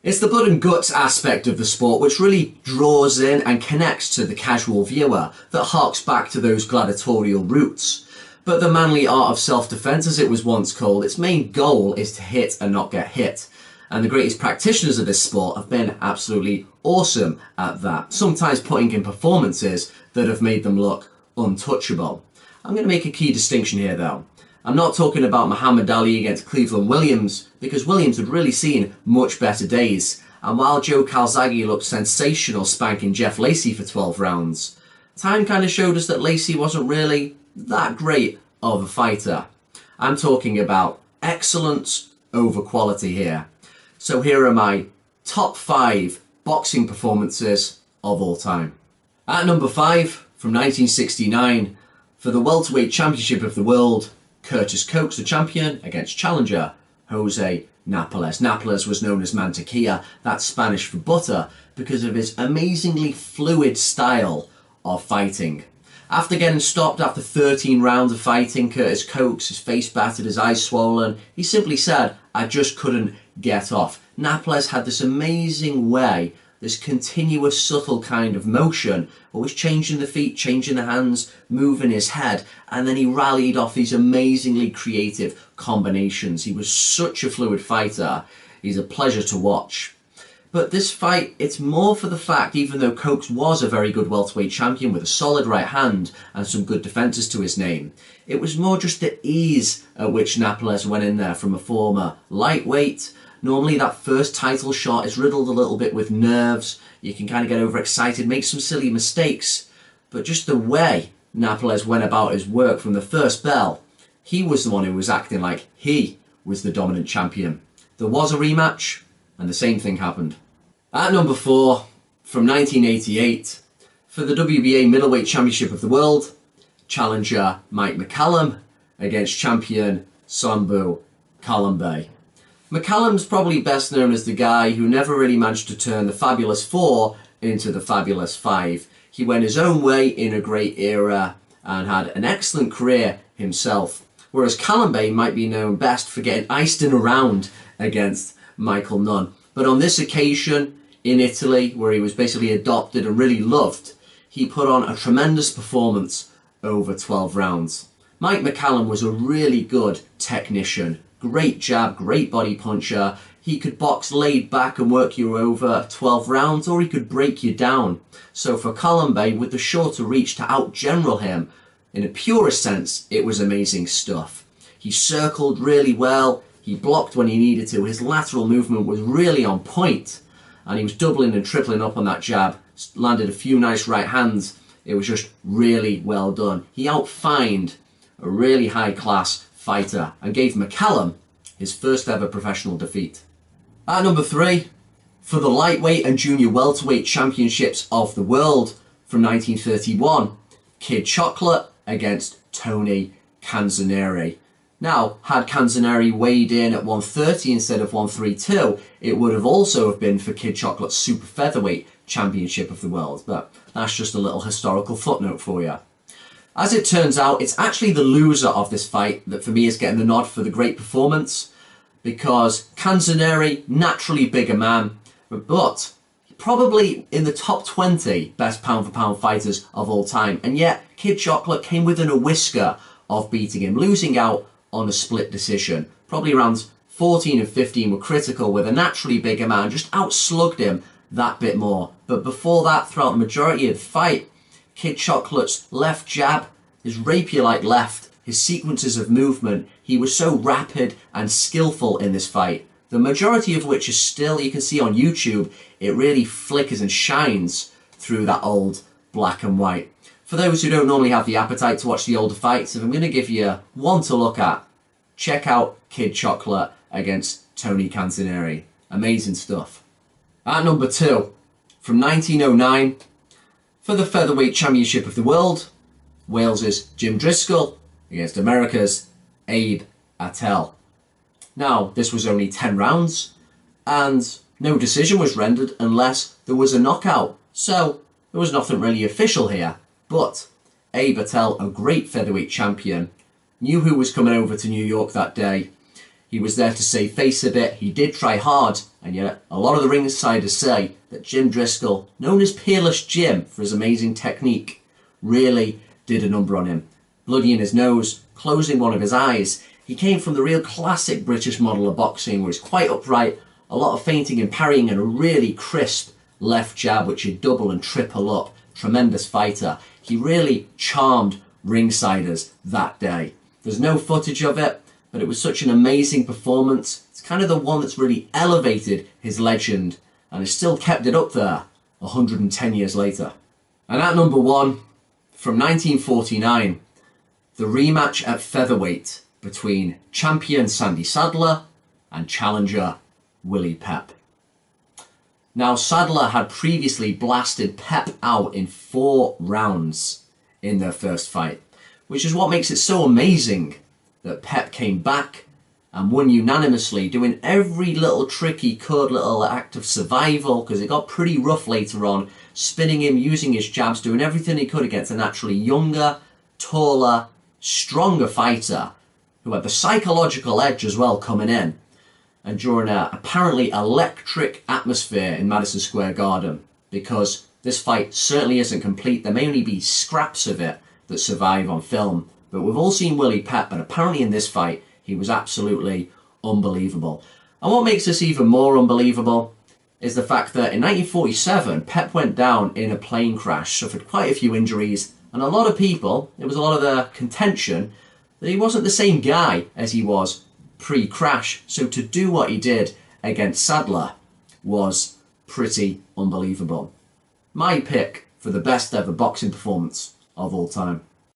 It's the blood and guts aspect of the sport which really draws in and connects to the casual viewer that harks back to those gladiatorial roots. But the manly art of self-defense, as it was once called, its main goal is to hit and not get hit. And the greatest practitioners of this sport have been absolutely awesome at that, sometimes putting in performances that have made them look untouchable. I'm going to make a key distinction here though. I'm not talking about Muhammad Ali against Cleveland Williams, because Williams had really seen much better days. And while Joe Calzaghe looked sensational spanking Jeff Lacey for 12 rounds, time kind of showed us that Lacey wasn't really that great of a fighter. I'm talking about excellence over quality here. So here are my top 5 boxing performances of all time. At number 5, from 1969, for the welterweight championship of the world, Curtis Coates, the champion, against challenger Jose Napoles. Napoles was known as Mantequilla, that's Spanish for butter, because of his amazingly fluid style of fighting. After getting stopped after 13 rounds of fighting, Curtis Coates, his face battered, his eyes swollen, he simply said, "I just couldn't get off." Napoles had this amazing way, this continuous subtle kind of motion, always changing the feet, changing the hands, moving his head, and then he rallied off these amazingly creative combinations. He was such a fluid fighter. He's a pleasure to watch. But this fight, it's more for the fact, even though Coates was a very good welterweight champion with a solid right hand and some good defences to his name, it was more just the ease at which Napoles went in there from a former lightweight. Normally that first title shot is riddled a little bit with nerves. You can kind of get overexcited, make some silly mistakes. But just the way Napoles went about his work from the first bell, he was the one who was acting like he was the dominant champion. There was a rematch, and the same thing happened. At number 4, from 1988, for the WBA Middleweight Championship of the World, challenger Mike McCallum against champion Sambu Kalambe. McCallum's probably best known as the guy who never really managed to turn the Fabulous 4 into the Fabulous 5. He went his own way in a great era and had an excellent career himself. Whereas Kalambe might be known best for getting iced in a round against Michael Nunn. But on this occasion, in Italy, where he was basically adopted and really loved, he put on a tremendous performance over 12 rounds. Mike McCallum was a really good technician. Great jab, great body puncher. He could box laid back and work you over 12 rounds, or he could break you down. So for Kalambe, with the shorter reach to out-general him, in a purest sense, it was amazing stuff. He circled really well, he blocked when he needed to, his lateral movement was really on point, and he was doubling and tripling up on that jab, landed a few nice right hands. It was just really well done. He outfined a really high-class fighter and gave McCallum his first ever professional defeat. At number 3, for the lightweight and junior welterweight championships of the world from 1931, Kid Chocolate against Tony Canzoneri. Now, had Canzoneri weighed in at 130 instead of 132, it would have also have been for Kid Chocolate's super featherweight championship of the world, but that's just a little historical footnote for you. As it turns out, it's actually the loser of this fight that for me is getting the nod for the great performance, because Canzoneri, naturally bigger man, but probably in the top 20 best pound for pound fighters of all time, and yet Kid Chocolate came within a whisker of beating him, losing out on a split decision. Probably rounds 14 and 15 were critical, with a naturally bigger man just outslugged him that bit more. But before that, throughout the majority of the fight, Kid Chocolate's left jab, his rapier-like left, his sequences of movement, he was so rapid and skillful in this fight. The majority of which is still, you can see on YouTube, it really flickers and shines through that old black and white. For those who don't normally have the appetite to watch the older fights, if I'm going to give you one to look at, check out Kid Chocolate against Tony Canzoneri. Amazing stuff. At number 2, from 1909, for the Featherweight Championship of the World, Wales's Jim Driscoll against America's Abe Attell. Now, this was only 10 rounds, and no decision was rendered unless there was a knockout, so there was nothing really official here. But Abe Attell, a great featherweight champion, knew who was coming over to New York that day. He was there to save face a bit. He did try hard, and yet a lot of the ringsiders say that Jim Driscoll, known as Peerless Jim for his amazing technique, really did a number on him. Bloody in his nose, closing one of his eyes. He came from the real classic British model of boxing, where he's quite upright, a lot of feinting and parrying, and a really crisp left jab which he'd double and triple up. Tremendous fighter. He really charmed ringsiders that day. There's no footage of it, but it was such an amazing performance. It's kind of the one that's really elevated his legend and has still kept it up there 110 years later. And at number one, from 1949, the rematch at featherweight between champion Sandy Sadler and challenger Willie Pep. Now, Sadler had previously blasted Pep out in 4 rounds in their first fight, which is what makes it so amazing that Pep came back and won unanimously, doing every little trick he could, little act of survival, because it got pretty rough later on, spinning him, using his jabs, doing everything he could against a naturally younger, taller, stronger fighter who had the psychological edge as well coming in, and during an apparently electric atmosphere in Madison Square Garden, because this fight certainly isn't complete. There may only be scraps of it that survive on film, but we've all seen Willie Pep, and apparently in this fight he was absolutely unbelievable. And what makes this even more unbelievable is the fact that in 1947 Pep went down in a plane crash, suffered quite a few injuries, and a lot of people, it was a lot of the contention that he wasn't the same guy as he was pre-crash. So to do what he did against Sadler was pretty unbelievable. My pick for the best ever boxing performance of all time.